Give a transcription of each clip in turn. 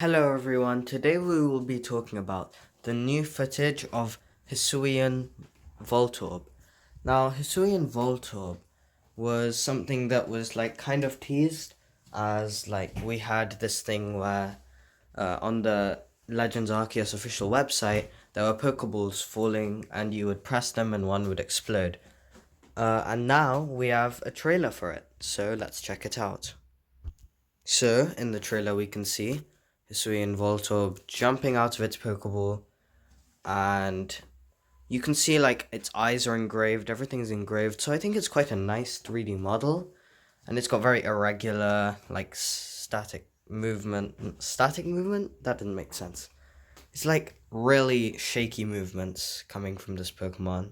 Hello everyone, today we will be talking about the new footage of Hisuian Voltorb. Now, Hisuian Voltorb was something that was kind of teased as we had this thing where on the Legends Arceus official website there were Pokeballs falling and you would press them and one would explode. And now we have a trailer for it, so let's check it out. So, in the trailer we can see Hisuian Voltorb jumping out of its Pokeball, and you can see its eyes are engraved, everything's engraved, so I think it's quite a nice 3D model, and it's got very irregular, static movement. Static movement? That didn't make sense. It's really shaky movements coming from this Pokemon.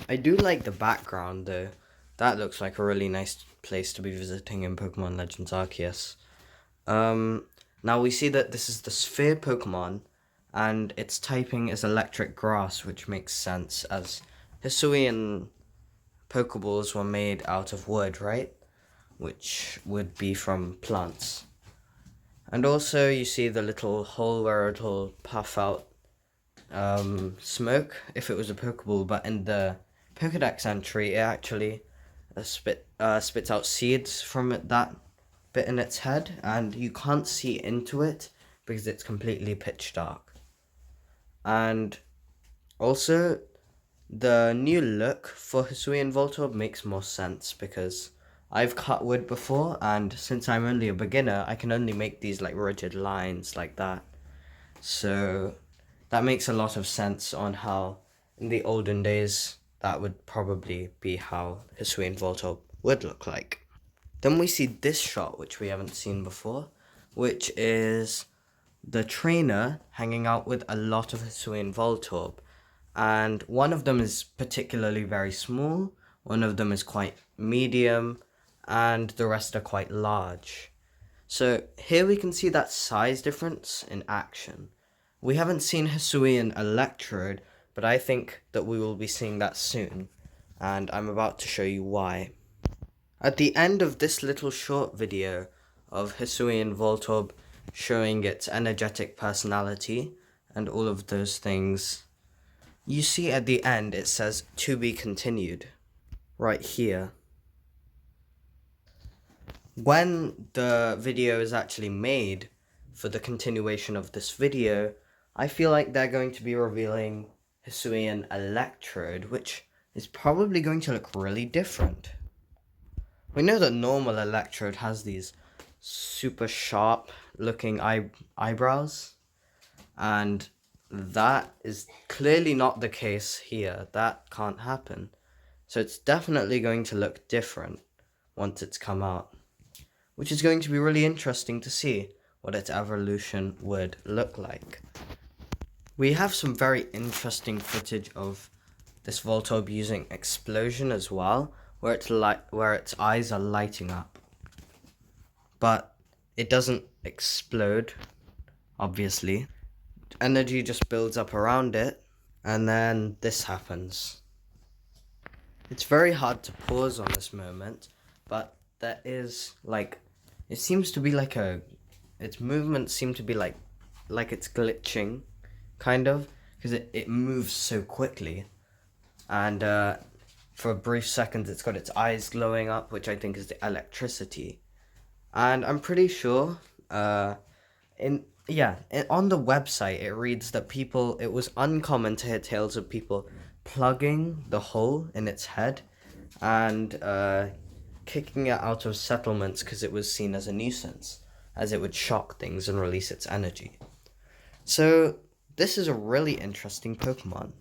I do like the background though. That looks like a really nice place to be visiting in Pokemon Legends Arceus. Now we see that this is the Sphere Pokemon, and its typing is Electric Grass, which makes sense as Hisuian Pokeballs were made out of wood, right? Which would be from plants. And also you see the little hole where it'll puff out smoke if it was a Pokeball, but in the Pokedex entry it actually spits out seeds from that bit in its head, and you can't see into it because it's completely pitch dark. And also the new look for Hisuian Voltorb makes more sense because I've cut wood before, and since I'm only a beginner I can only make these rigid lines like that, so that makes a lot of sense on how in the olden days that would probably be how Hisuian Voltorb would look like. Then we see this shot, which we haven't seen before, which is the trainer hanging out with a lot of Hisuian Voltorb. And one of them is particularly very small, one of them is quite medium, and the rest are quite large. So here we can see that size difference in action. We haven't seen Hisuian Electrode, but I think that we will be seeing that soon, and I'm about to show you why. At the end of this little short video of Hisuian Voltorb showing its energetic personality and all of those things, you see at the end it says "to be continued" right here. When the video is actually made for the continuation of this video, I feel like they're going to be revealing Hisuian Electrode, which is probably going to look really different. We know that normal Electrode has these super sharp looking eyebrows, and that is clearly not the case here. That can't happen. So it's definitely going to look different once it's come out, which is going to be really interesting to see what its evolution would look like. We have some very interesting footage of this Voltorb using Explosion as well, where its eyes are lighting up. But it doesn't explode, obviously. Energy just builds up around it, and then this happens. It's very hard to pause on this moment, but there is it seems to be its movements seem to be like it's glitching, kind of, because it moves so quickly, and for a brief second it's got its eyes glowing up, which I think is the electricity. And I'm pretty sure on the website it reads that it was uncommon to hear tales of people plugging the hole in its head and kicking it out of settlements because it was seen as a nuisance, as it would shock things and release its energy. So this is a really interesting Pokemon.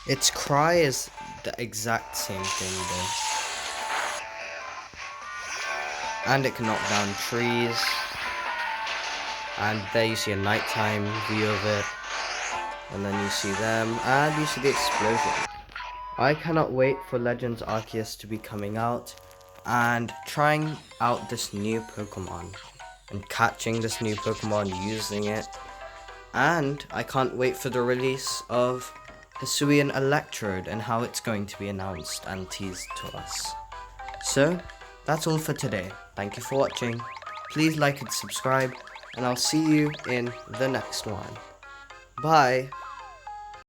Its cry is the exact same thing though. And it can knock down trees. And there you see a nighttime view of it. And then you see them, and you see the explosion. I cannot wait for Legends Arceus to be coming out and trying out this new Pokemon and catching this new Pokemon, using it. And I can't wait for the release of Hisuian Electrode and how it's going to be announced and teased to us. So, that's all for today. Thank you for watching. Please like and subscribe, and I'll see you in the next one. Bye!